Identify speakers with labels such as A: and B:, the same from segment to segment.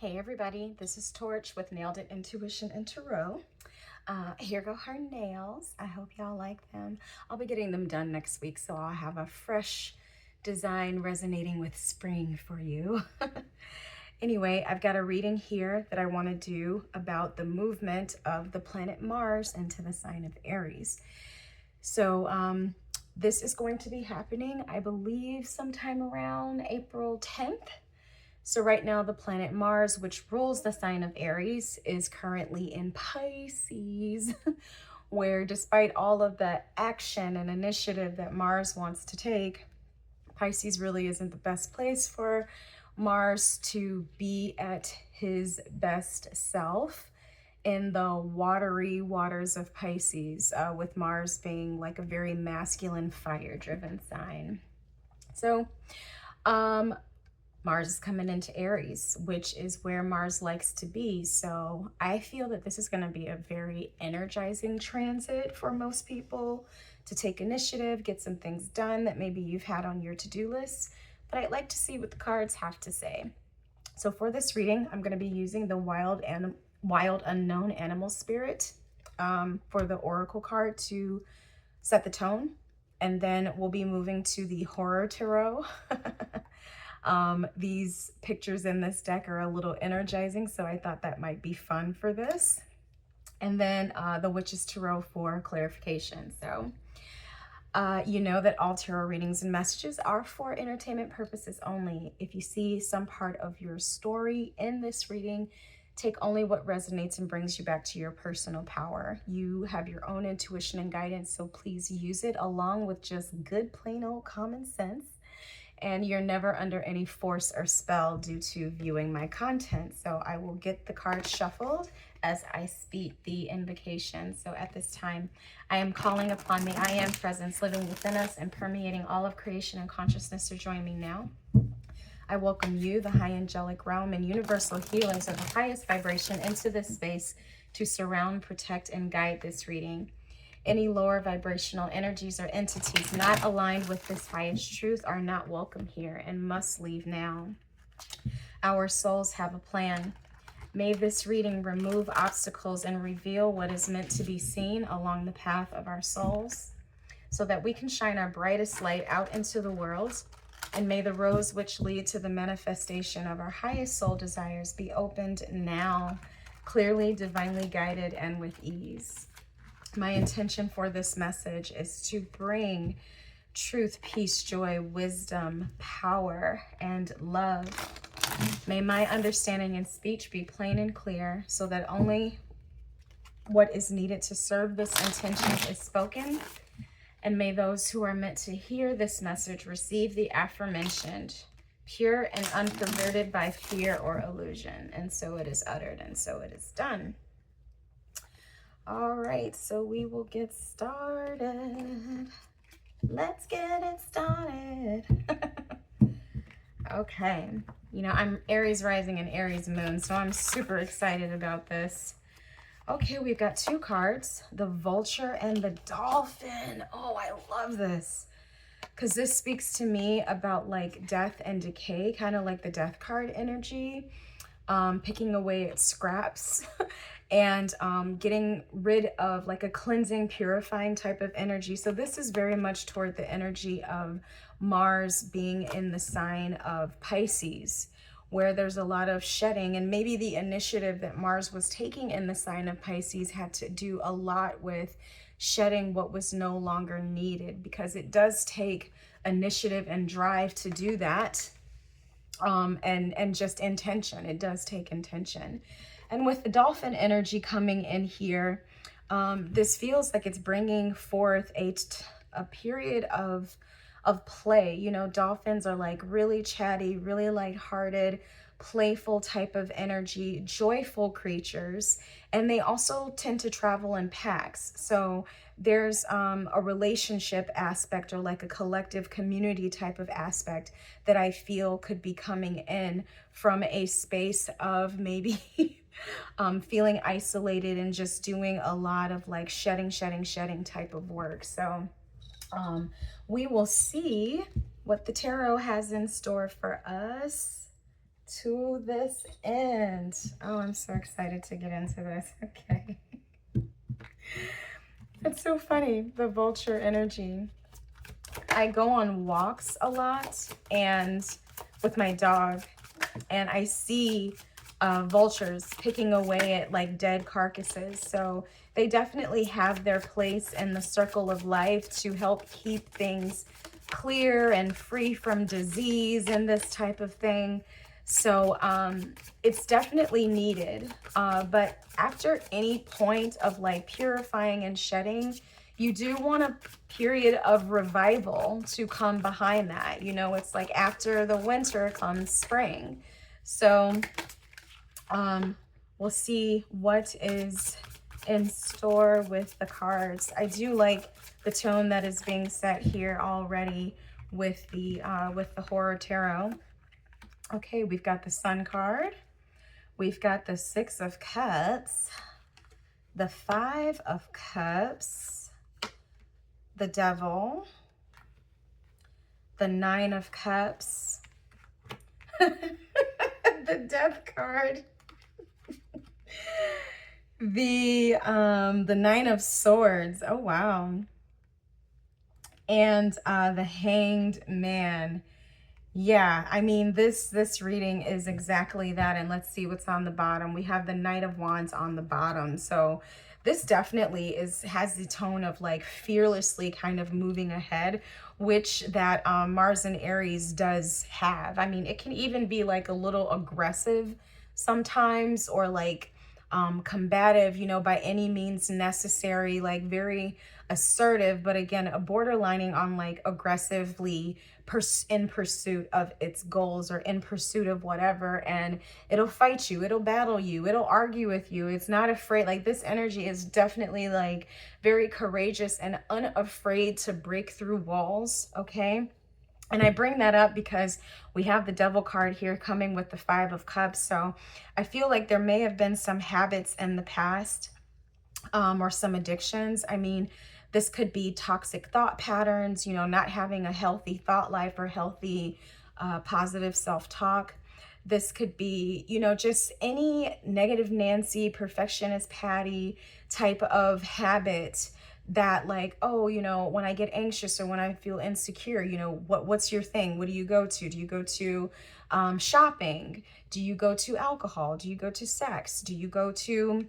A: Hey everybody, this is Torch with Nailed It Intuition and Tarot. Here go her nails. I hope y'all like them. I'll be getting them done next week, so I'll have a fresh design resonating with spring for you. Anyway, I've got a reading here that I want to do about the movement of the planet Mars into the sign of Aries. So this is going to be happening, I believe, sometime around April 10th. So right now the planet Mars, which rules the sign of Aries, is currently in Pisces, where despite all of the action and initiative that Mars wants to take, Pisces really isn't the best place for Mars to be at his best self in the watery waters of Pisces, with Mars being like a very masculine, fire-driven sign. So, Mars is coming into Aries, which is where Mars likes to be. So I feel that this is going to be a very energizing transit for most people to take initiative, get some things done that maybe you've had on your to-do list. But I'd like to see what the cards have to say. So for this reading, I'm going to be using the Wild Unknown Animal Spirit for the Oracle card to set the tone. And then we'll be moving to the Horror Tarot. These pictures in this deck are a little energizing, so I thought that might be fun for this. And then the Witch's Tarot for clarification. So you know that all tarot readings and messages are for entertainment purposes only. If you see some part of your story in this reading, take only what resonates and brings you back to your personal power. You have your own intuition and guidance, so please use it along with just good, plain old common sense. And you're never under any force or spell due to viewing my content. So I will get the cards shuffled as I speak the invocation. So at this time, I am calling upon the I Am presence living within us and permeating all of creation and consciousness to join me now. I welcome you, the high angelic realm and universal healers of the highest vibration, into this space to surround, protect, and guide this reading. Any lower vibrational energies or entities not aligned with this highest truth are not welcome here and must leave now. Our souls have a plan. May this reading remove obstacles and reveal what is meant to be seen along the path of our souls, so that we can shine our brightest light out into the world. And may the roads which lead to the manifestation of our highest soul desires be opened now, clearly, divinely guided, and with ease. My intention for this message is to bring truth, peace, joy, wisdom, power, and love. May my understanding and speech be plain and clear, so that only what is needed to serve this intention is spoken. And may those who are meant to hear this message receive the aforementioned, pure and unperverted by fear or illusion. And so it is uttered, and so it is done. All right, so we will get started. Let's get it started. Okay, you know, I'm Aries rising and Aries moon, so I'm super excited about this. Okay, we've got two cards, the Vulture and the Dolphin. Oh, I love this, because this speaks to me about like death and decay, kind of like the Death card energy, picking away at scraps and getting rid of like a cleansing, purifying type of energy. So this is very much toward the energy of Mars being in the sign of Pisces, where there's a lot of shedding, and maybe the initiative that Mars was taking in the sign of Pisces had to do a lot with shedding what was no longer needed, because it does take initiative and drive to do that, and just intention. It does take intention. And with the Dolphin energy coming in here, this feels like it's bringing forth a period of play. You know, dolphins are like really chatty, really lighthearted, playful type of energy, joyful creatures, and they also tend to travel in packs. So there's a relationship aspect, or like a collective community type of aspect, that I feel could be coming in from a space of maybe feeling isolated and just doing a lot of like shedding type of work. So we will see what the tarot has in store for us to this end. Oh, I'm so excited to get into this. Okay. It's so funny, the vulture energy. I go on walks a lot and with my dog, and I see vultures picking away at like dead carcasses. So they definitely have their place in the circle of life to help keep things clear and free from disease and this type of thing. So it's definitely needed. But after any point of like purifying and shedding, you do want a period of revival to come behind that. You know, it's like after the winter comes spring. So we'll see what is in store with the cards. I do like the tone that is being set here already with the Horror Tarot. Okay, we've got the Sun card. We've got the Six of Cups, the Five of Cups, the Devil, the Nine of Cups, the Death card, the Nine of Swords. Oh wow. And the Hanged Man. Yeah, I mean, this reading is exactly that. And let's see what's on the bottom. We have the Knight of Wands on the bottom. So this definitely has the tone of like fearlessly kind of moving ahead, which that Mars and Aries does have. I mean, it can even be like a little aggressive sometimes, or like combative, you know, by any means necessary, like very assertive, but again, a borderlining on like aggressively in pursuit of its goals or in pursuit of whatever. And it'll fight you, it'll battle you, it'll argue with you. It's not afraid. Like this energy is definitely like very courageous and unafraid to break through walls. Okay. And I bring that up because we have the Devil card here coming with the Five of Cups. So I feel like there may have been some habits in the past or some addictions. I mean, this could be toxic thought patterns, you know, not having a healthy thought life or healthy positive self-talk. This could be, you know, just any negative Nancy, perfectionist Patty type of habit that like, oh, you know, when I get anxious or when I feel insecure, you know, what's your thing? What do you go to? Do you go to shopping? Do you go to alcohol? Do you go to sex? Do you go to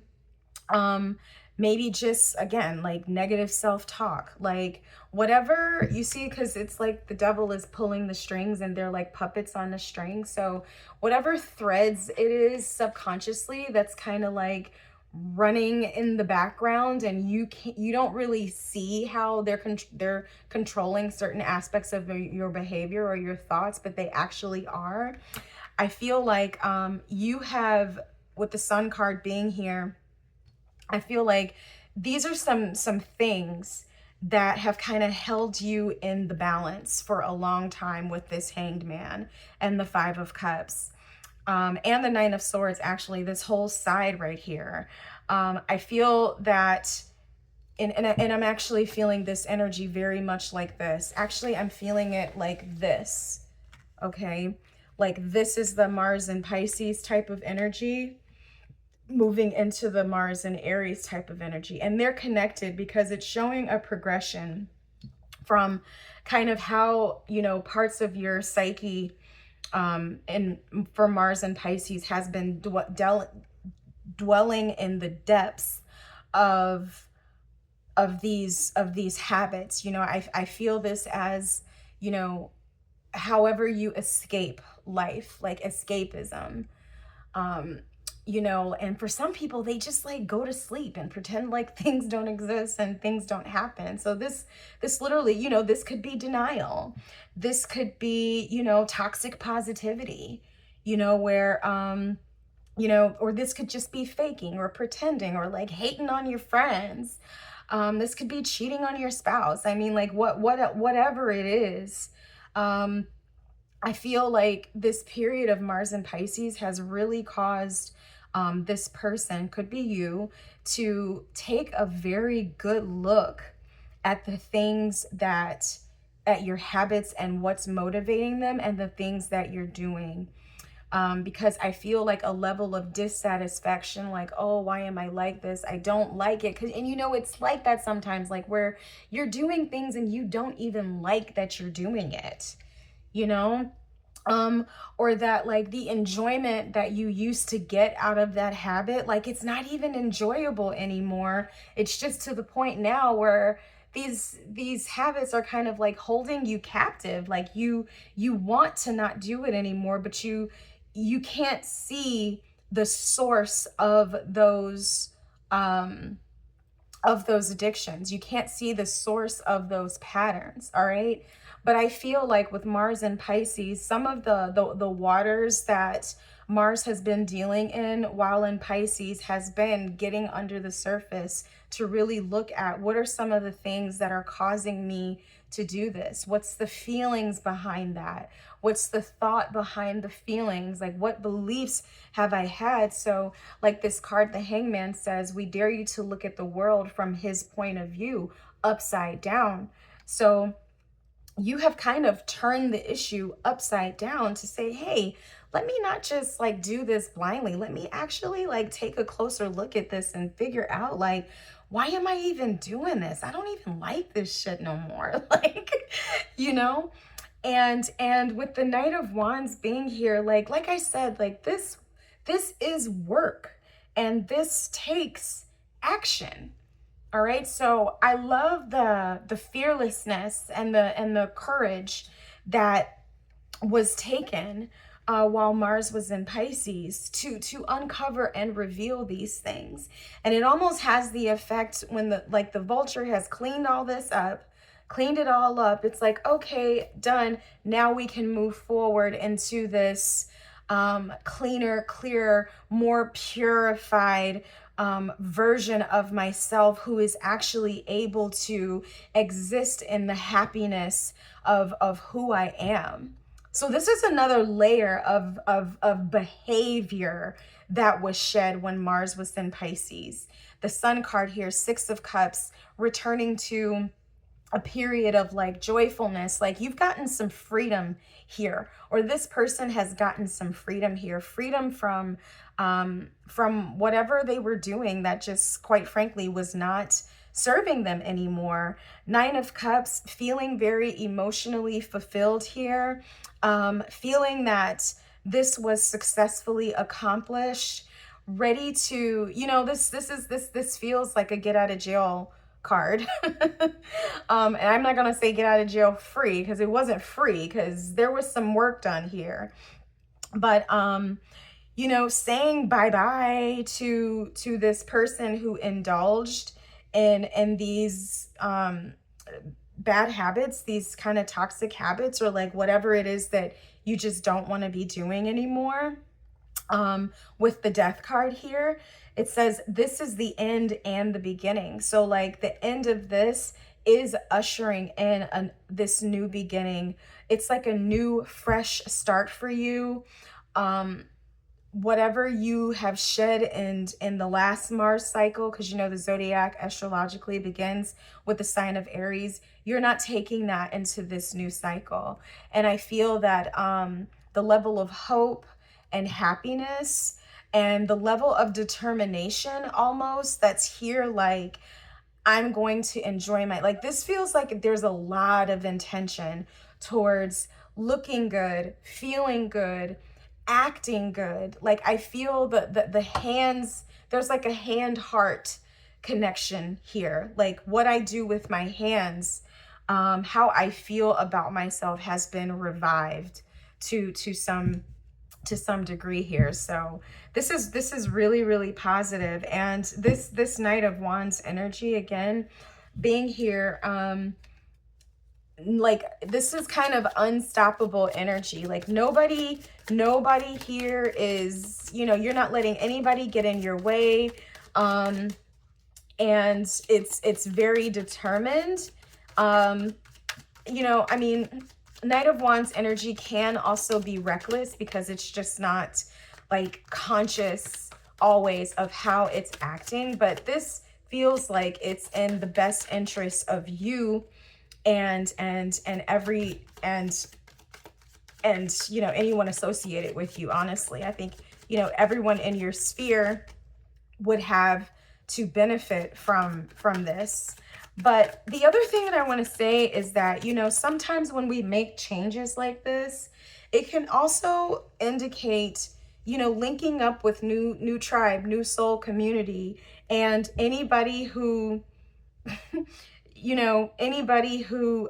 A: maybe just, again, like negative self-talk, like whatever you see, because it's like the devil is pulling the strings and they're like puppets on the string. So whatever threads it is subconsciously that's kind of like running in the background, and you don't really see how they're controlling certain aspects of your behavior or your thoughts, but they actually are. I feel like you have, with the Sun card being here, I feel like these are some things that have kind of held you in the balance for a long time with this Hanged Man and the Five of Cups and the Nine of Swords. Actually, this whole side right here, I feel that and I'm actually feeling this energy very much like this. Actually, I'm feeling it like this. Okay, like this is the Mars and Pisces type of energy moving into the Mars and Aries type of energy. And they're connected because it's showing a progression from kind of how, you know, parts of your psyche and for Mars and Pisces has been dwelling in the depths of these habits. You know, I feel this as, you know, however you escape life, like escapism. You know, and for some people, they just like go to sleep and pretend like things don't exist and things don't happen. So this literally, you know, this could be denial. This could be, you know, toxic positivity, you know, where, you know, or this could just be faking or pretending or like hating on your friends. This could be cheating on your spouse. I mean, like whatever it is, I feel like this period of Mars and Pisces has really caused this person, could be you, to take a very good look at the things at your habits and what's motivating them and the things that you're doing. because I feel like a level of dissatisfaction, like, oh, why am I like this? I don't like it. And you know, it's like that sometimes, like where you're doing things and you don't even like that you're doing it, you know? Or that like the enjoyment that you used to get out of that habit, like it's not even enjoyable anymore. It's just to the point now where these habits are kind of like holding you captive. Like you want to not do it anymore, but you can't see the source of those addictions. You can't see the source of those patterns, all right? But I feel like with Mars and Pisces, some of the waters that Mars has been dealing in while in Pisces has been getting under the surface to really look at what are some of the things that are causing me to do this? What's the feelings behind that? What's the thought behind the feelings? Like what beliefs have I had? So like this card, the Hangman, says, we dare you to look at the world from his point of view, upside down. So you have kind of turned the issue upside down to say, hey, let me not just like do this blindly. Let me actually like take a closer look at this and figure out like, why am I even doing this? I don't even like this shit no more. Like, you know? And with the Knight of Wands being here, like I said, like this is work and this takes action. All right, so I love the fearlessness and the courage that was taken while Mars was in Pisces to uncover and reveal these things. And it almost has the effect when the vulture has cleaned all this up, cleaned it all up. It's like, okay, done. Now we can move forward into this cleaner, clearer, more purified version of myself who is actually able to exist in the happiness of who I am. So this is another layer of behavior that was shed when Mars was in Pisces. The Sun card here, Six of Cups, returning to a period of like joyfulness, like you've gotten some freedom here, or this person has gotten some freedom here, freedom from whatever they were doing that just quite frankly was not serving them anymore. Nine of Cups, feeling very emotionally fulfilled here, feeling that this was successfully accomplished, ready to, you know, this feels like a get out of jail card. And I'm not gonna say get out of jail free, because it wasn't free, because there was some work done here. But you know, saying bye-bye to this person who indulged in these bad habits, these kind of toxic habits, or like whatever it is that you just don't want to be doing anymore. With the Death card here, it says this is the end and the beginning. So like the end of this is ushering in this new beginning. It's like a new fresh start for you. Whatever you have shed in the last Mars cycle, because you know the zodiac astrologically begins with the sign of Aries, you're not taking that into this new cycle. And I feel that the level of hope and happiness and the level of determination almost that's here, like I'm going to enjoy like this feels like there's a lot of intention towards looking good, feeling good, acting good. Like I feel the hands, there's like a hand heart connection here. Like what I do with my hands, how I feel about myself has been revived to some degree here. So this is really, really positive. And this Knight of Wands energy, again, being here, like this is kind of unstoppable energy. Like nobody here is, you know, you're not letting anybody get in your way. And it's very determined. You know, I mean, Knight of Wands energy can also be reckless because it's just not like conscious always of how it's acting, but this feels like it's in the best interest of you and you know, anyone associated with you, honestly. I think, you know, everyone in your sphere would have to benefit from this. But the other thing that I want to say is that, you know, sometimes when we make changes like this, it can also indicate, you know, linking up with new tribe, new soul community, and anybody who you know, anybody who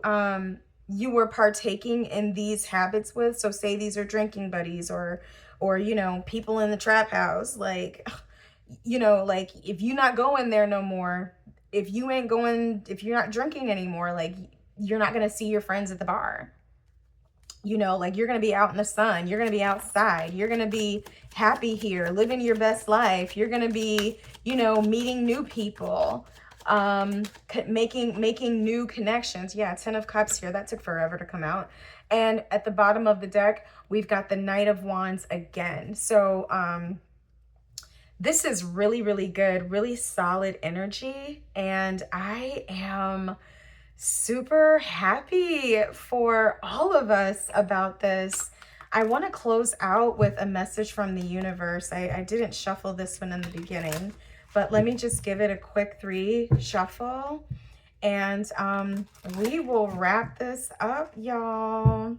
A: you were partaking in these habits with. So say these are drinking buddies, or you know, people in the trap house, like, you know, like if you're not going there no more, if you ain't going, if you're not drinking anymore, like you're not going to see your friends at the bar. You know, like you're going to be out in the sun, you're going to be outside, you're going to be happy here, living your best life, you're going to be, you know, meeting new people, making new connections. Yeah, 10 of Cups here, that took forever to come out. And at the bottom of the deck, we've got the Knight of Wands again. So this is really, really good, really solid energy, and I am super happy for all of us about this. I want to close out with a message from the universe. I didn't shuffle this one in the beginning, but let me just give it a quick 3 shuffle, and we will wrap this up, y'all.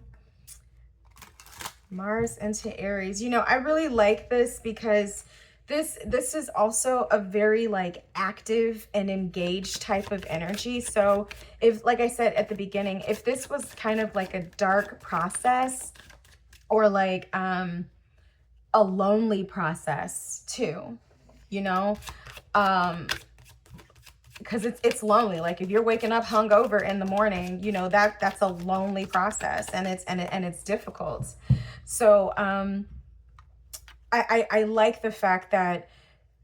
A: Mars into Aries. You know, I really like this because this is also a very like active and engaged type of energy. So if, like I said at the beginning, if this was kind of like a dark process, or like a lonely process too, you know, because it's lonely. Like if you're waking up hungover in the morning, you know, that's a lonely process, and it's difficult. So I like the fact that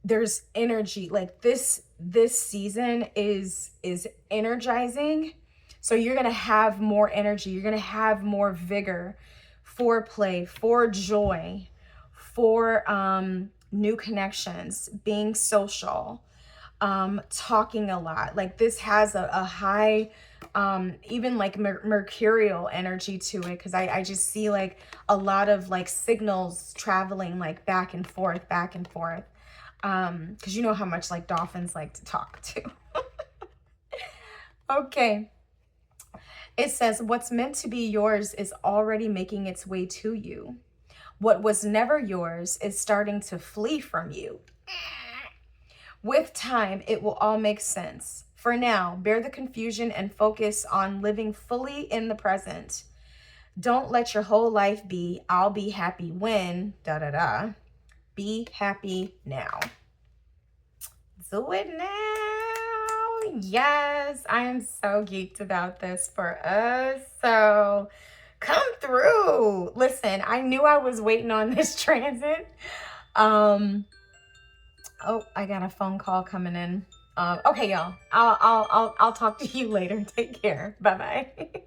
A: there's energy. Like this season is energizing. So you're gonna have more energy, you're gonna have more vigor for play, for joy, for new connections, being social, talking a lot. Like this has a high even like mercurial energy to it, because I just see like a lot of like signals traveling like back and forth, because you know how much like dolphins like to talk too. Okay, it says what's meant to be yours is already making its way to you. What was never yours is starting to flee from you. With time, it will all make sense. For now, bear the confusion and focus on living fully in the present. Don't let your whole life be, I'll be happy when, da da da. Be happy now. Do it now. Yes, I am so geeked about this for us. So come through. Listen, I knew I was waiting on this transit. Oh, I got a phone call coming in. Okay, y'all. I'll talk to you later. Take care. Bye-bye.